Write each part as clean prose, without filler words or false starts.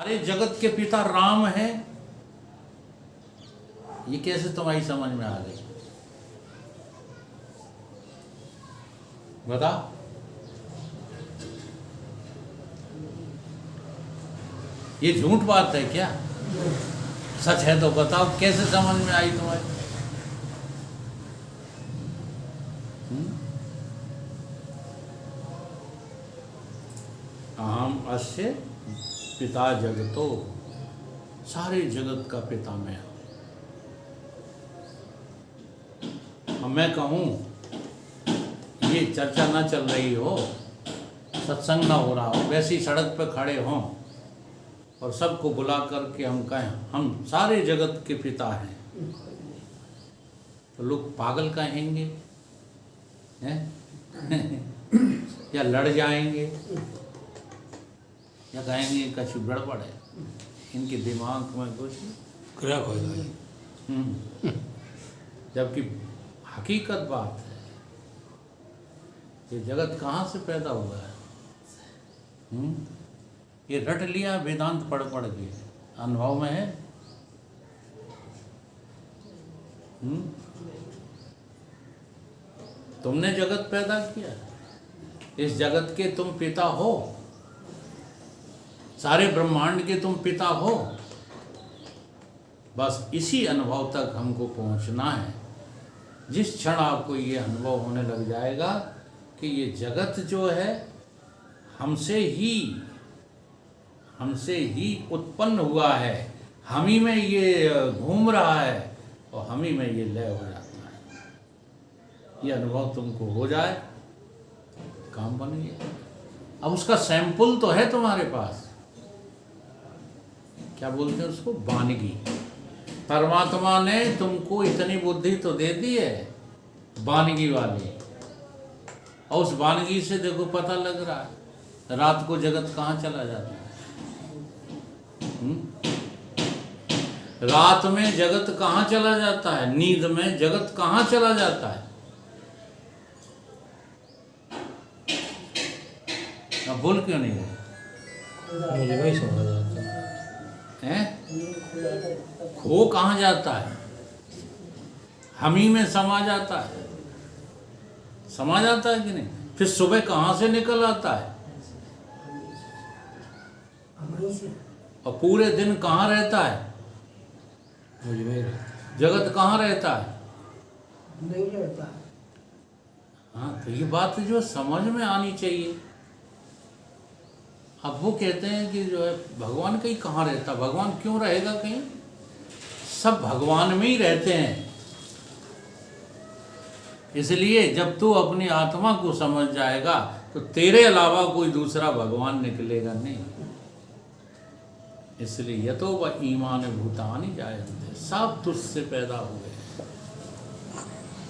अरे जगत के पिता राम है, ये कैसे तुम्हारी समझ में आ गई? बता। ये झूठ बात है क्या? सच है तो बताओ, कैसे समझ में आई तुम्हारी? अहम अस्य पिता जगतो, सारे जगत का पिता मैं हूं। अब मैं कहूं, ये चर्चा ना चल रही हो, सत्संग ना हो रहा हो, वैसी सड़क पर खड़े हों और सबको बुला करके हम कहें हम सारे जगत के पिता हैं, तो लोग पागल कहेंगे हैं? या लड़ जाएंगे या कहेंगे कछु गड़बड़ है, इनके दिमाग में कुछ क्रैक होगा। जबकि हकीकत बात है, ये जगत कहाँ से पैदा हुआ है? ये रट लिया वेदांत पढ़ पढ़ के, अनुभव में है? तुमने जगत पैदा किया, इस जगत के तुम पिता हो, सारे ब्रह्मांड के तुम पिता हो। बस इसी अनुभव तक हमको पहुंचना है। जिस क्षण आपको ये अनुभव होने लग जाएगा कि ये जगत जो है हमसे ही उत्पन्न हुआ है, हम ही में ये घूम रहा है और हम ही में ये लय हो जाता है, ये अनुभव तुमको हो जाए, काम बन गया। अब उसका सैंपल तो है तुम्हारे पास, क्या बोलते हैं उसको, वानगी। परमात्मा ने तुमको इतनी बुद्धि तो दे दी है वानगी वाली, और उस वानगी से देखो पता लग रहा है रात को जगत कहाँ चला जाता है। रात में जगत कहाँ चला जाता है, नींद में जगत कहाँ चला जाता है? अब बोल क्यों नहीं है? मुझे वही समझ आता है? खो कहाँ जाता है? हम ही में समा जाता है, समा जाता है कि नहीं? फिर सुबह कहाँ से निकल आता है और पूरे दिन कहाँ रहता है? मुझे वही रहता। जगत कहाँ रहता है? नहीं रहता। हाँ, तो ये बात जो समझ में आनी चाहिए। अब वो कहते हैं कि जो है भगवान कहीं कहाँ रहता, भगवान क्यों रहेगा कहीं? सब भगवान में ही रहते हैं। इसलिए जब तू अपनी आत्मा को समझ जाएगा तो तेरे अलावा कोई दूसरा भगवान निकलेगा नहीं। इसलिए यतो व ईमान भूतानि जायन्ते, सब तुझसे पैदा हुए,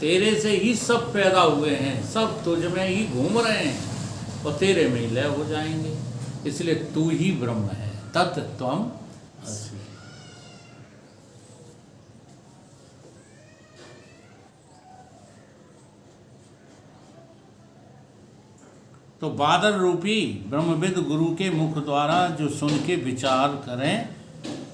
तेरे से ही सब पैदा हुए हैं, सब तुझ में ही घूम रहे हैं और तेरे में ही लय हो जाएंगे। इसलिए तू ही ब्रह्म है, तत् त्वम् असि। तो बादल रूपी ब्रह्मविद गुरु के मुख द्वारा जो सुन के विचार करें,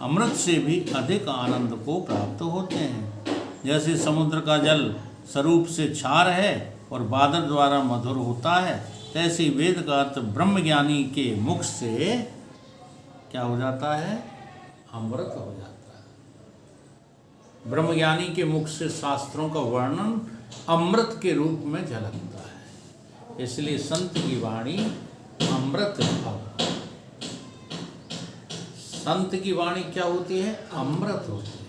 अमृत से भी अधिक आनंद को प्राप्त होते हैं। जैसे समुद्र का जल स्वरूप से क्षार है और बादल द्वारा मधुर होता है, तैसे वेद का अर्थ ब्रह्मज्ञानी के मुख से क्या हो जाता है? अमृत हो जाता है। ब्रह्मज्ञानी के मुख से शास्त्रों का वर्णन अमृत के रूप में झलकता है। इसलिए संत की वाणी अमृत है। संत की वाणी क्या होती है? अमृत होती है।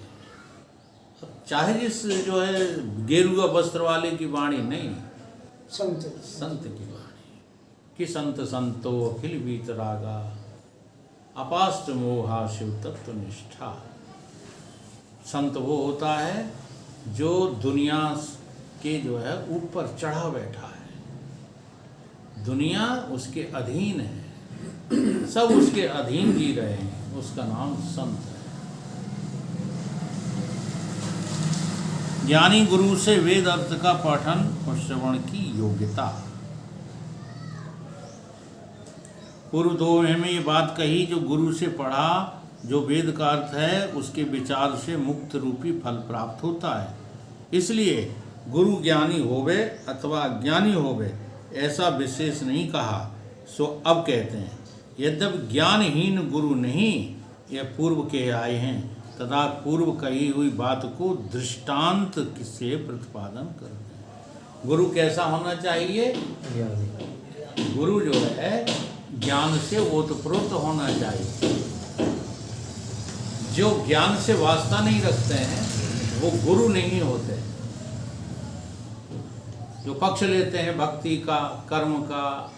अब चाहे जिस जो है गेरुआ वस्त्र वाले की वाणी नहीं, संत की वाणी कि संत संतो अखिल वीतरागा, अपास्ट मोहा शिव तत्व निष्ठा। संत वो होता है जो दुनिया के जो है ऊपर चढ़ा बैठा है, दुनिया उसके अधीन है, सब उसके अधीन जी रहे हैं, उसका नाम संत है। ज्ञानी गुरु से वेद अर्थ का पठन और श्रवण की योग्यता। पूर्व दो में ये बात कही, जो गुरु से पढ़ा जो वेद का अर्थ है उसके विचार से मुक्त रूपी फल प्राप्त होता है। इसलिए गुरु ज्ञानी होवे अथवा अज्ञानी होवे ऐसा विशेष नहीं कहा। सो अब कहते हैं, यद्यपि ज्ञानहीन गुरु नहीं, यह पूर्व के आए हैं, तथा पूर्व कही हुई बात को दृष्टांत से प्रतिपादन करते हैं। गुरु कैसा होना चाहिए? ज्ञानी। गुरु जो है ज्ञान से ओतप्रोत होना चाहिए। जो ज्ञान से वास्ता नहीं रखते हैं वो गुरु नहीं होते। जो पक्ष लेते हैं भक्ति का, कर्म का,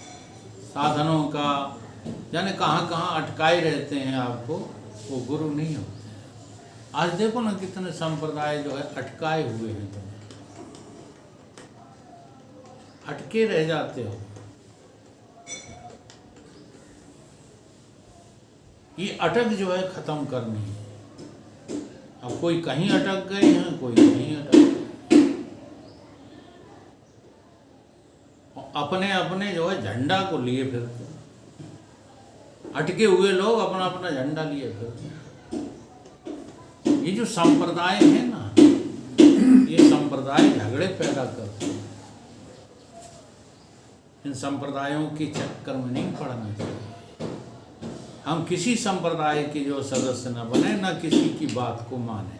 साधनों का, जाने कहाँ कहाँ अटकाए रहते हैं आपको, वो गुरु नहीं होते। आज देखो ना कितने संप्रदाय जो है अटकाए हुए हैं, तुम अटके रह जाते हो। ये अटक जो है खत्म करनी है। अब कोई कहीं अटक गए हैं, कोई कहीं अटक गए। अपने अपने जो है झंडा को लिए फिरते, अटके हुए लोग अपना अपना झंडा लिए फिरते। ये जो संप्रदाय है ना, ये संप्रदाय झगड़े पैदा करते हैं। इन संप्रदायों के चक्कर में नहीं पड़ना चाहिए। हम किसी संप्रदाय के जो सदस्य न बने, न किसी की बात को माने।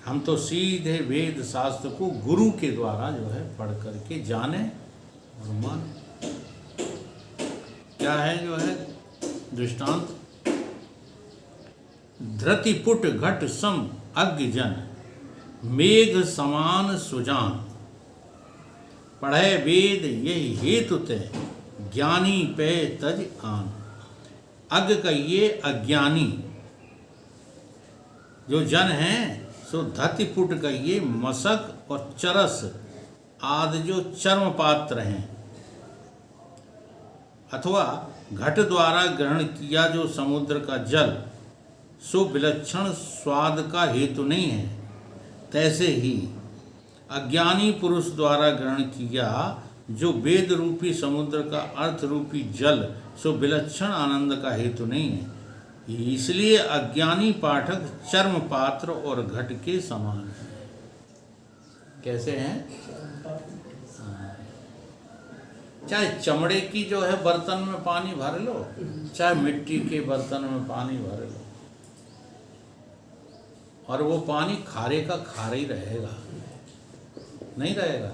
हम तो सीधे वेद शास्त्र को गुरु के द्वारा जो है पढ़ करके जाने और माने। क्या है जो है दृष्टांत? धृतिपुट घट सम अज्ञ जन, मेघ समान सुजान, पढ़े वेद यही हेतु ते, ज्ञानी पे तज आन। अज्ञ कहिए अज्ञानी जो जन हैं, सो धतिपुट कहिए मशक और चरस आदि जो चर्म पात्र हैं, अथवा घट द्वारा ग्रहण किया जो समुद्र का जल, सो विलक्षण स्वाद का हेतु नहीं है। तैसे ही अज्ञानी पुरुष द्वारा ग्रहण किया जो वेद रूपी समुद्र का अर्थ रूपी जल, सो विलक्षण आनंद का हेतु नहीं है। इसलिए अज्ञानी पाठक चर्म पात्र और घट के समान है। कैसे हैं? चाहे चमड़े की जो है बर्तन में पानी भर लो, चाहे मिट्टी के बर्तन में पानी भर लो, और वो पानी खारे का खारे ही रहेगा, नहीं रहेगा।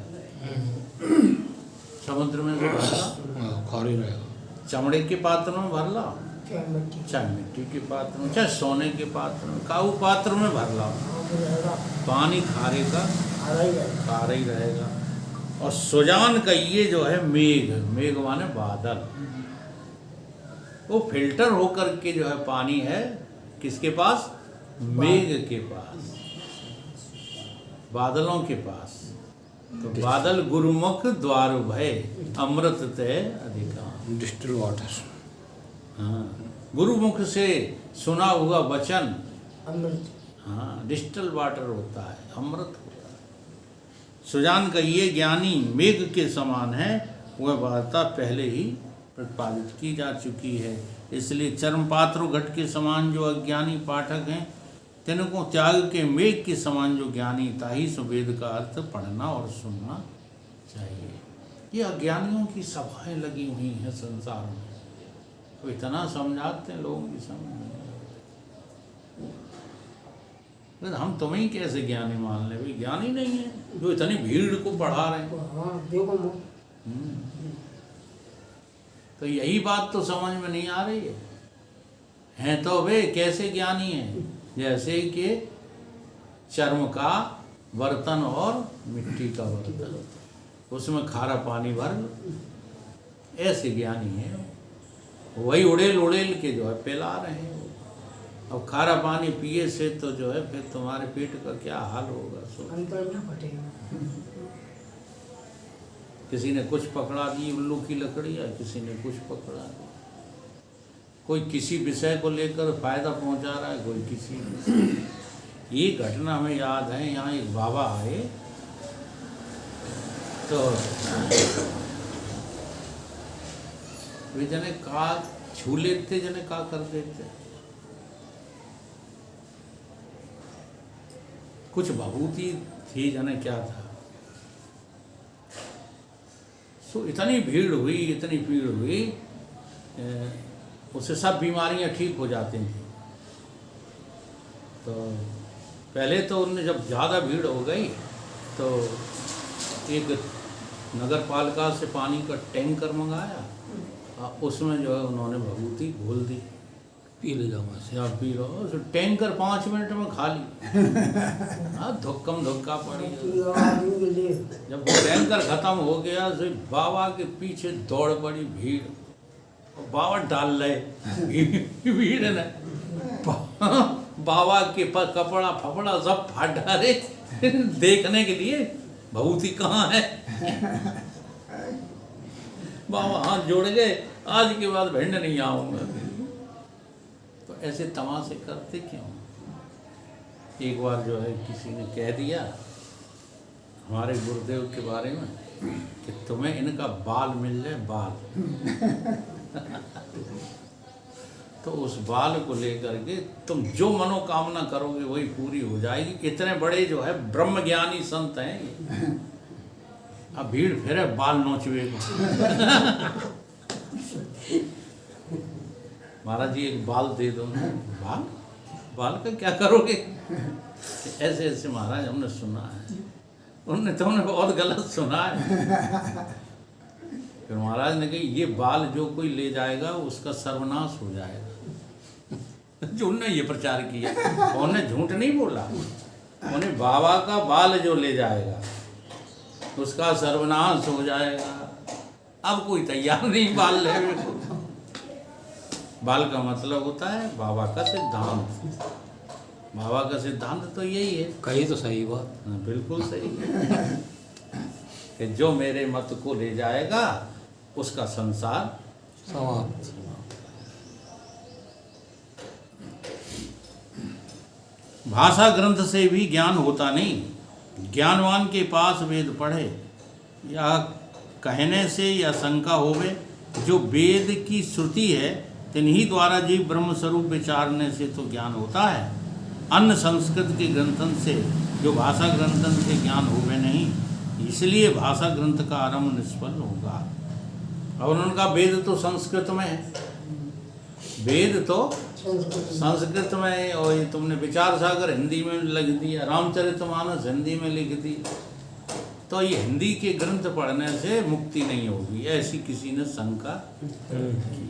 समुद्र में जो भरला खारी रहेगा। चमड़े के पात्र में भरला, चाहे मिट्टी के पात्र में, चाहे सोने के पात्र में, काऊ पात्र में भरला, पानी खारे का खारा ही रहेगा। और सुजान का ये जो है मेघ, मेघ माने बादल, वो फिल्टर होकर के जो है पानी है किसके पास? मेघ के पास, बादलों के पास। तो बादल गुरुमुख द्वार भय, अमृत तय अधिकार। Distil water. हाँ, गुरुमुख से सुना हुआ वचन अमृत। हाँ, डिस्टिल वाटर होता है, अमृत होता है। सुजान का ये ज्ञानी मेघ के समान है, वह वार्ता पहले ही प्रतिपादित की जा चुकी है। इसलिए चर्मपात्र घट के समान जो अज्ञानी पाठक हैं, तिनको त्याग के मेघ के समान जो ज्ञानी, ताही सो वेद का अर्थ पढ़ना और सुनना चाहिए। ये अज्ञानियों की सभाएं लगी हुई हैं संसार में, तो इतना समझाते हैं लोगों की समझ में। हम तुम्हें ही कैसे ज्ञानी मान ले? भाई ज्ञानी नहीं है जो इतनी भीड़ को पढ़ा रहे हैं। हाँ, देखो तो यही बात तो समझ में नहीं आ रही है। हैं तो वे कैसे ज्ञानी हैं? जैसे कि चर्म का बर्तन और मिट्टी का बर्तन, उसमें खारा पानी भर लो, ऐसे ज्ञानी हैं। वही उड़ेल उड़ेल के जो है पिला रहे हैं। अब खारा पानी पिए से तो जो है फिर तुम्हारे पेट का क्या हाल होगा? अंतर ना फटेगा। किसी ने कुछ पकड़ा दी उल्लू की लकड़ी, या किसी ने कुछ पकड़ा दी। कोई किसी विषय को लेकर फायदा पहुंचा रहा है, कोई किसी। ये घटना हमें याद है, यहाँ एक बाबा आए तो वे जने का छू लेते, जने का कर देते। कुछ भभूति थी, जने क्या था। सो इतनी भीड़ हुई, इतनी भीड़ हुई, उससे सब बीमारियां ठीक हो जाती थी। तो पहले तो उनने जब ज़्यादा भीड़ हो गई तो एक नगर पालिका से पानी का टैंकर मंगाया, उसमें जो है उन्होंने भभूति घोल दी। पी ले जाओ से। आप पी लो, तो टैंकर 5 मिनट में खाली। हाँ, धुक्कम धुक्का पड़ी। जब वो टैंकर खत्म हो गया तो बाबा के पीछे दौड़ पड़ी भीड़, और बाबा डाल रहे भीड़ ने बाबा के पर कपड़ा फपड़ा सब फाड़ डाले देखने के लिए भभूति कहाँ है। बाबा हाथ जोड़ गए, आज के बाद भिंड नहीं आऊंगा। तो ऐसे तमाशे करते क्यों? एक बार जो है किसी ने कह दिया हमारे गुरुदेव के बारे में कि तुम्हें इनका बाल मिल जाए, बाल। तो उस बाल को लेकर के तुम जो मनोकामना करोगे वही पूरी हो जाएगी। इतने बड़े जो है ब्रह्मज्ञानी संत हैं ये। अब भीड़ फिर है बाल नोचवे को। महाराज जी एक बाल दे दो। बाल बाल का क्या करोगे? ऐसे ऐसे महाराज हमने सुना है। उन्होंने तुमने बहुत गलत सुना है। फिर महाराज ने कही ये बाल जो कोई ले जाएगा उसका सर्वनाश हो जाएगा। जो उन्होंने ये प्रचार किया, उन्होंने झूठ नहीं बोला। उन्हें बाबा का बाल जो ले जाएगा उसका सर्वनाश हो जाएगा। अब कोई तैयार नहीं बाल लेने को। बाल का मतलब होता है बाबा का सिद्धांत। बाबा का सिद्धांत तो यही है। कही तो सही बात। बिल्कुल सही है कि जो मेरे मत को ले जाएगा उसका संसार समाप्त। भाषा ग्रंथ से भी ज्ञान होता नहीं। ज्ञानवान के पास वेद पढ़े या कहने से या शंका होवे, जो वेद की श्रुति है तिन्हीं द्वारा जीव ब्रह्म स्वरूप विचारने से तो ज्ञान होता है। अन्य संस्कृत के ग्रंथन से जो भाषा ग्रंथन से ज्ञान होवे नहीं, इसलिए भाषा ग्रंथ का आरंभ निष्फल होगा। और उनका वेद तो संस्कृत में है, वेद तो संस्कृत में है। और ये तुमने विचार सागर हिंदी में लिख दिया, रामचरितमानस हिंदी में लिख दी। तो ये हिंदी के ग्रंथ पढ़ने से मुक्ति नहीं होगी, ऐसी किसी ने शंका की।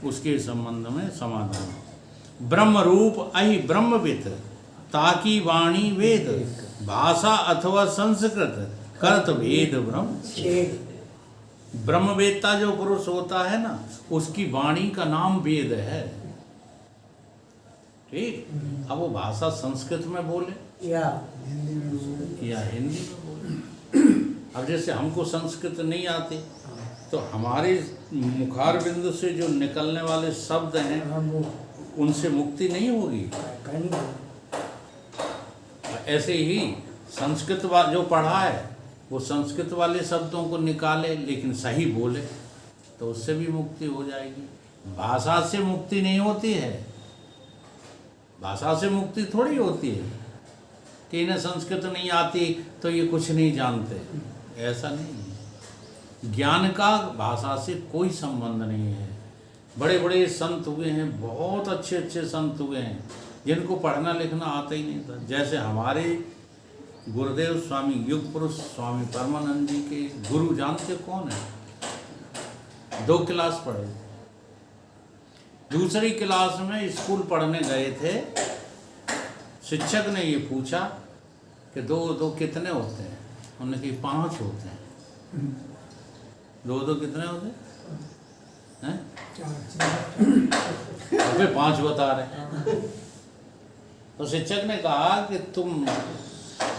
उसके संबंध में समाधान ब्रह्म रूप अहि ब्रह्मविद ताकि वाणी वेद भाषा अथवा संस्कृत करत वेद ब्रह्म। ब्रह्मवेत्ता जो पुरुष होता है ना, उसकी वाणी का नाम वेद है। ठीक, अब वो भाषा संस्कृत में बोले या हिंदी में बोले। अब जैसे हमको संस्कृत नहीं आती, तो हमारे मुखार बिंदु से जो निकलने वाले शब्द हैं उनसे मुक्ति नहीं होगी। ऐसे ही संस्कृत जो पढ़ा है वो संस्कृत वाले शब्दों को निकाले लेकिन सही बोले तो उससे भी मुक्ति हो जाएगी। भाषा से मुक्ति नहीं होती है। भाषा से मुक्ति थोड़ी होती है कि इन्हें संस्कृत नहीं आती तो ये कुछ नहीं जानते, ऐसा नहीं है। ज्ञान का भाषा से कोई संबंध नहीं है। बड़े बड़े संत हुए हैं, बहुत अच्छे अच्छे संत हुए हैं, जिनको पढ़ना लिखना आता ही नहीं था। जैसे हमारे गुरुदेव स्वामी युग पुरुष स्वामी परमानंद जी के गुरु जानते कौन है? 2 क्लास पढ़े। दूसरी क्लास में स्कूल पढ़ने गए थे, शिक्षक ने ये पूछा कि 2 कितने होते हैं? उन्होंने कहा 5 होते हैं। 2 कितने होते हैं? अबे 5 बता रहे। तो शिक्षक ने कहा कि तुम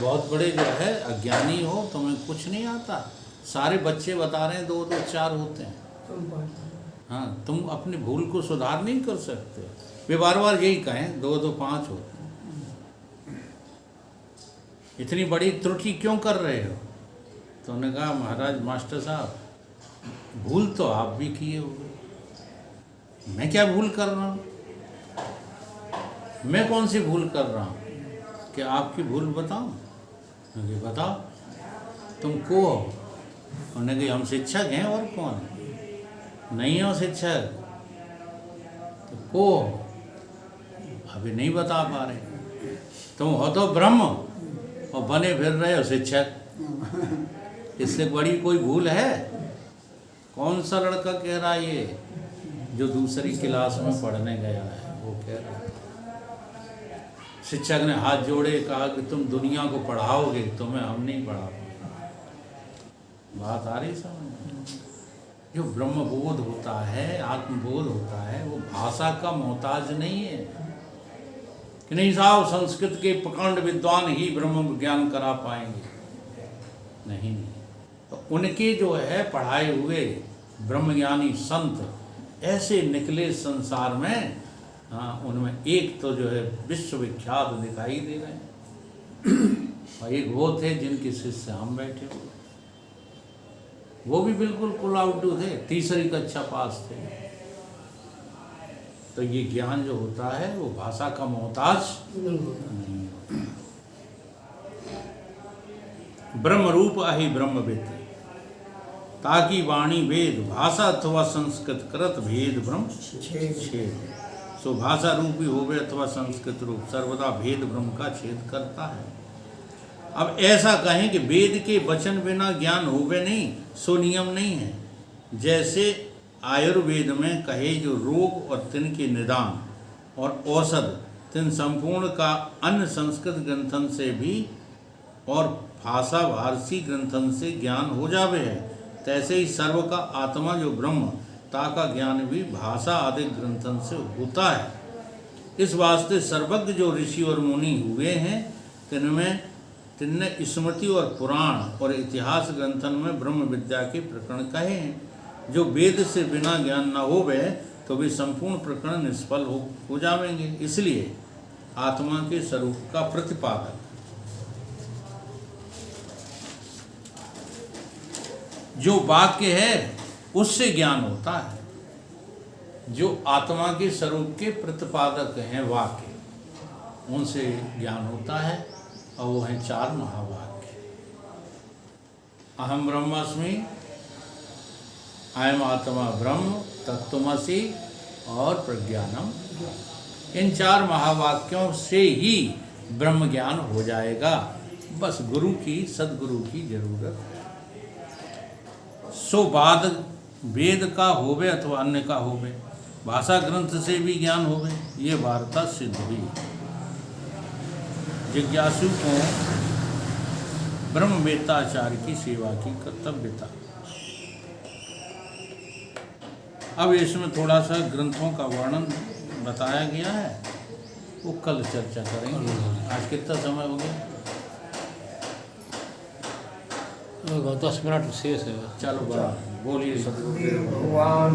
बहुत बड़े जो है अज्ञानी हो, तुम्हें कुछ नहीं आता। सारे बच्चे बता रहे हैं 2 4 होते हैं। हाँ, तुम अपनी भूल को सुधार नहीं कर सकते। वे बार बार यही कहें 2 5 होते हैं। इतनी बड़ी त्रुटि क्यों कर रहे हो? तो उन्होंने कहा महाराज मास्टर साहब भूल तो आप भी किए होंगे, मैं क्या भूल कर रहा हूँ? मैं कौन सी भूल कर रहा हूँ कि आपकी भूल बताऊँ? मैं कहा बताओ, तुम को हो? उन्होंने कहा हम शिक्षक हैं, और कौन है? नहीं हो शिक्षक तो को हो? अभी नहीं बता पा रहे। तुम हो तो ब्रह्म और बने फिर रहे हो शिक्षक। इससे बड़ी कोई भूल है? कौन सा लड़का कह रहा है ये, जो दूसरी क्लास में पढ़ने गया है, वो कह रहा है। शिक्षक ने हाथ जोड़े, कहा कि तुम दुनिया को पढ़ाओगे, तुम्हें हम नहीं पढ़ा पाएंगे। बात आ रही समझ? जो ब्रह्मबोध होता है, आत्मबोध होता है, वो भाषा का मोहताज नहीं है कि नहीं साहब संस्कृत के प्रकांड विद्वान ही ब्रह्म ज्ञान करा पाएंगे। नहीं, तो उनके जो है पढ़ाए हुए ब्रह्मज्ञानी संत ऐसे निकले संसार में। हाँ, उनमें एक तो जो है विश्वविख्यात दिखाई दे रहे हैं, और एक वो थे जिनके शिष्य हम बैठे हुए, वो भी बिल्कुल कुलाउटू थे, तीसरी कक्षा पास थे। तो ये ज्ञान जो होता है वो भाषा का मोहताज नहीं। ब्रह्म रूप अहि ब्रह्मविद, ताकि वाणी वेद भाषा अथवा संस्कृत करत भेद ब्रह्म छेद। सो भाषा रूपी होवे अथवा संस्कृत रूप सर्वदा भेद ब्रह्म का छेद करता है। अब ऐसा कहें कि वेद के वचन बिना ज्ञान होवे नहीं, सो नियम नहीं है। जैसे आयुर्वेद में कहे जो रोग और तिनके निदान और औषध तिन संपूर्ण का अन्य संस्कृत ग्रंथन से भी और भाषा भारसी ग्रंथन से ज्ञान हो जावे है, तैसे ही सर्व का आत्मा जो ब्रह्म ता का ज्ञान भी भाषा आदि ग्रंथन से होता है। इस वास्ते सर्वज्ञ जो ऋषि और मुनि हुए हैं, तिनने स्मृति और पुराण और इतिहास ग्रंथन में ब्रह्म विद्या के प्रकरण कहे हैं। जो वेद से बिना ज्ञान न होवे तो वे संपूर्ण प्रकरण निष्फल हो जाएंगे। इसलिए आत्मा के स्वरूप का प्रतिपादक जो वाक्य है उससे ज्ञान होता है। जो आत्मा के स्वरूप के प्रतिपादक हैं वाक्य, उनसे ज्ञान होता है, और वो हैं 4 महावाक्य। अहम ब्रह्मास्मि, अयम आत्मा ब्रह्म, तत्त्वमसि और प्रज्ञानम। इन 4 महावाक्यों से ही ब्रह्म ज्ञान हो जाएगा। बस गुरु की, सदगुरु की जरूरत है। सो बाद वेद का होवे अथवा अन्य का होवे, भाषा ग्रंथ से भी ज्ञान होवे, ये वार्ता सिद्ध हुई। जिज्ञासु को ब्रह्मवेत्ताचार्य की सेवा की कर्तव्यता। अब इसमें थोड़ा सा ग्रंथों का वर्णन बताया गया है, वो कल चर्चा करेंगे। आज कितना समय हो गया? 10 मिनट शेष है। चलो बड़ा बोलिए। भगवान